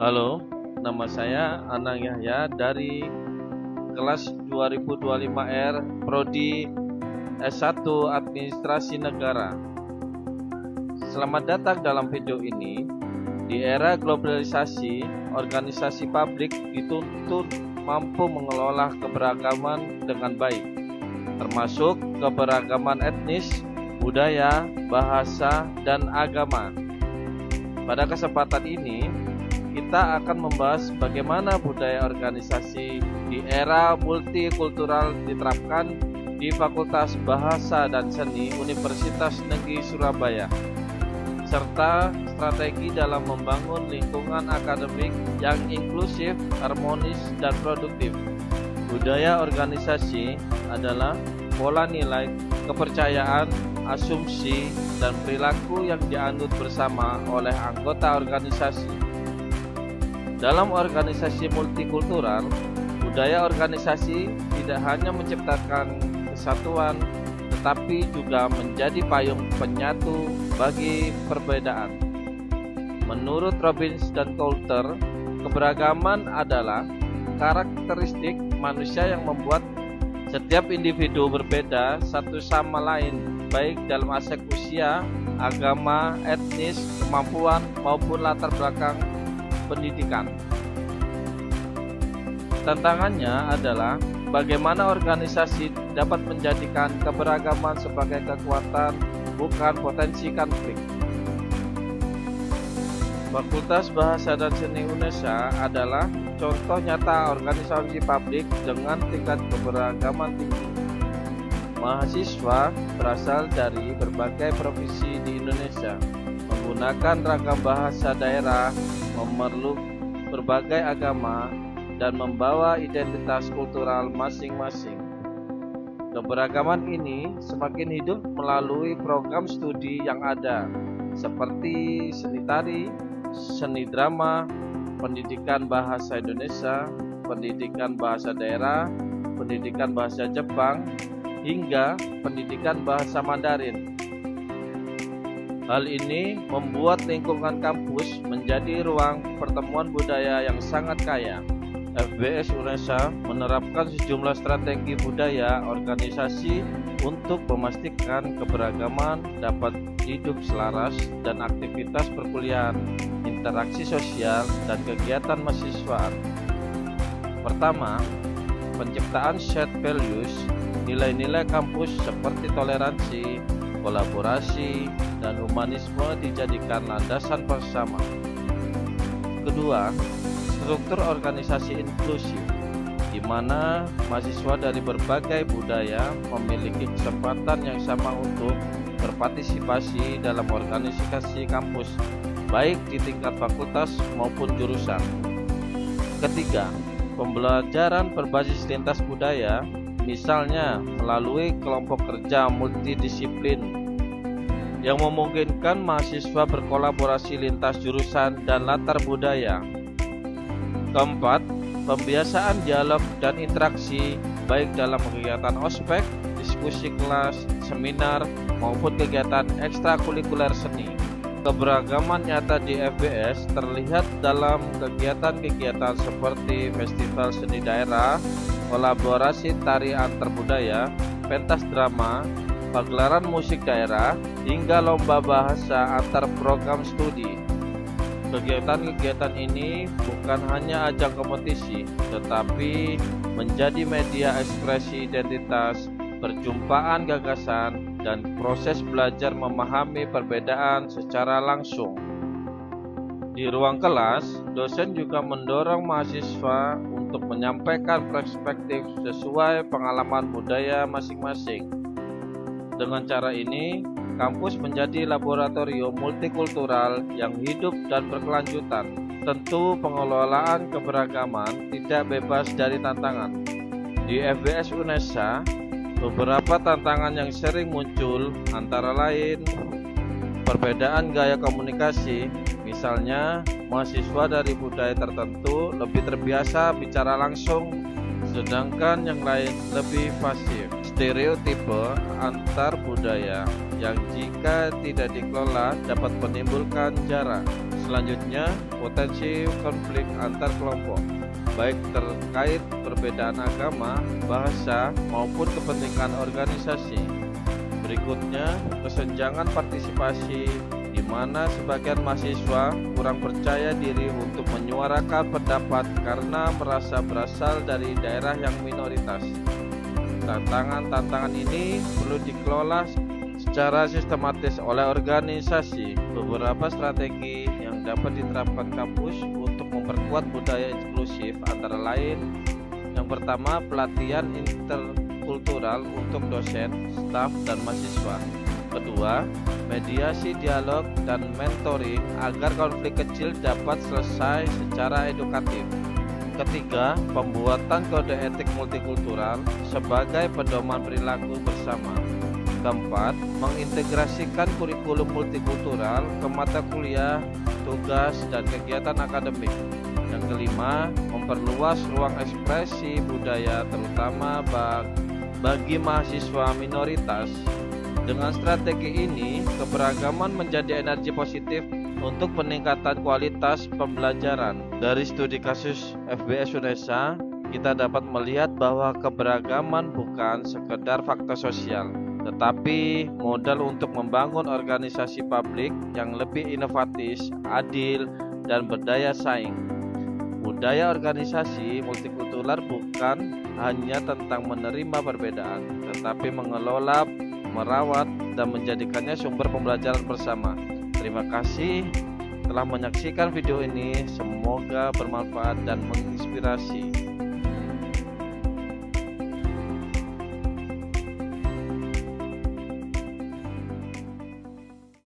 Halo, nama saya Anang Yahya dari kelas 2025R Prodi S1 Administrasi Negara. Selamat datang dalam video ini. Di era globalisasi, organisasi publik dituntut mampu mengelola keberagaman dengan baik, termasuk keberagaman etnis, budaya, bahasa, dan agama. Pada kesempatan ini, kita akan membahas bagaimana budaya organisasi di era multikultural diterapkan di Fakultas Bahasa dan Seni Universitas Negeri Surabaya, serta strategi dalam membangun lingkungan akademik yang inklusif, harmonis, dan produktif. Budaya organisasi adalah pola nilai, kepercayaan, asumsi, dan perilaku yang dianut bersama oleh anggota organisasi. Dalam organisasi multikultural, budaya organisasi tidak hanya menciptakan kesatuan, tetapi juga menjadi payung penyatu bagi perbedaan. Menurut Robbins dan Coulter, keberagaman adalah karakteristik manusia yang membuat setiap individu berbeda satu sama lain, baik dalam aspek usia, agama, etnis, kemampuan, maupun latar belakang pendidikan. Tantangannya adalah bagaimana organisasi dapat menjadikan keberagaman sebagai kekuatan, bukan potensi konflik. Fakultas Bahasa dan Seni Indonesia adalah contoh nyata organisasi publik dengan tingkat keberagaman tinggi. Mahasiswa berasal dari berbagai provinsi di Indonesia, menggunakan ragam bahasa daerah, memeluk berbagai agama, dan membawa identitas kultural masing-masing. Keberagaman ini semakin hidup melalui program studi yang ada, seperti seni tari, seni drama, pendidikan bahasa Indonesia, pendidikan bahasa daerah, pendidikan bahasa Jepang, hingga pendidikan bahasa Mandarin. Hal ini membuat lingkungan kampus menjadi ruang pertemuan budaya yang sangat kaya. FBS Indonesia menerapkan sejumlah strategi budaya organisasi untuk memastikan keberagaman dapat hidup selaras dan aktivitas perkuliahan, interaksi sosial, dan kegiatan mahasiswaan. Pertama, penciptaan shared values, nilai-nilai kampus seperti toleransi, kolaborasi, dan humanisme dijadikan landasan bersama. Kedua, struktur organisasi inklusif, di mana mahasiswa dari berbagai budaya memiliki kesempatan yang sama untuk berpartisipasi dalam organisasi kampus, baik di tingkat fakultas maupun jurusan. Ketiga, pembelajaran berbasis lintas budaya, misalnya melalui kelompok kerja multidisiplin yang memungkinkan mahasiswa berkolaborasi lintas jurusan dan latar budaya. Keempat, pembiasaan dialog dan interaksi baik dalam kegiatan ospek, diskusi kelas, seminar, maupun kegiatan ekstrakurikuler seni. Keberagaman nyata di FBS terlihat dalam kegiatan-kegiatan seperti festival seni daerah, kolaborasi tari antar budaya, pentas drama, pagelaran musik daerah, hingga lomba bahasa antar program studi. Kegiatan-kegiatan ini bukan hanya ajang kompetisi, tetapi menjadi media ekspresi identitas, perjumpaan gagasan, dan proses belajar memahami perbedaan secara langsung. Di ruang kelas, dosen juga mendorong mahasiswa untuk menyampaikan perspektif sesuai pengalaman budaya masing-masing. Dengan cara ini, kampus menjadi laboratorium multikultural yang hidup dan berkelanjutan. Tentu pengelolaan keberagaman tidak bebas dari tantangan. Di FBS Indonesia, beberapa tantangan yang sering muncul antara lain perbedaan gaya komunikasi, misalnya mahasiswa dari budaya tertentu lebih terbiasa bicara langsung, sedangkan yang lain lebih pasif. Stereotipe antar budaya yang jika tidak dikelola dapat menimbulkan jarak. Selanjutnya, potensi konflik antar kelompok, baik terkait perbedaan agama, bahasa, maupun kepentingan organisasi. Berikutnya, kesenjangan partisipasi, di mana sebagian mahasiswa kurang percaya diri untuk menyuarakan pendapat karena merasa berasal dari daerah yang minoritas. Tantangan ini perlu dikelola secara sistematis oleh organisasi. Beberapa strategi yang dapat diterapkan kampus untuk memperkuat budaya inklusif antara lain: yang pertama, pelatihan interkultural untuk dosen, staf, dan mahasiswa. Kedua, mediasi dialog dan mentoring agar konflik kecil dapat selesai secara edukatif. Ketiga, pembuatan kode etik multikultural sebagai pedoman perilaku bersama. Keempat, mengintegrasikan kurikulum multikultural ke mata kuliah, tugas, dan kegiatan akademik. Yang kelima, memperluas ruang ekspresi budaya terutama bagi mahasiswa minoritas. Dengan strategi ini, keberagaman menjadi energi positif untuk peningkatan kualitas pembelajaran. Dari studi kasus FBS Unesa, kita dapat melihat bahwa keberagaman bukan sekedar faktor sosial, tetapi modal untuk membangun organisasi publik yang lebih inovatif, adil, dan berdaya saing. Budaya organisasi multikultural bukan hanya tentang menerima perbedaan, tetapi mengelola, merawat, dan menjadikannya sumber pembelajaran bersama. Terima kasih telah menyaksikan video ini. Semoga bermanfaat dan menginspirasi.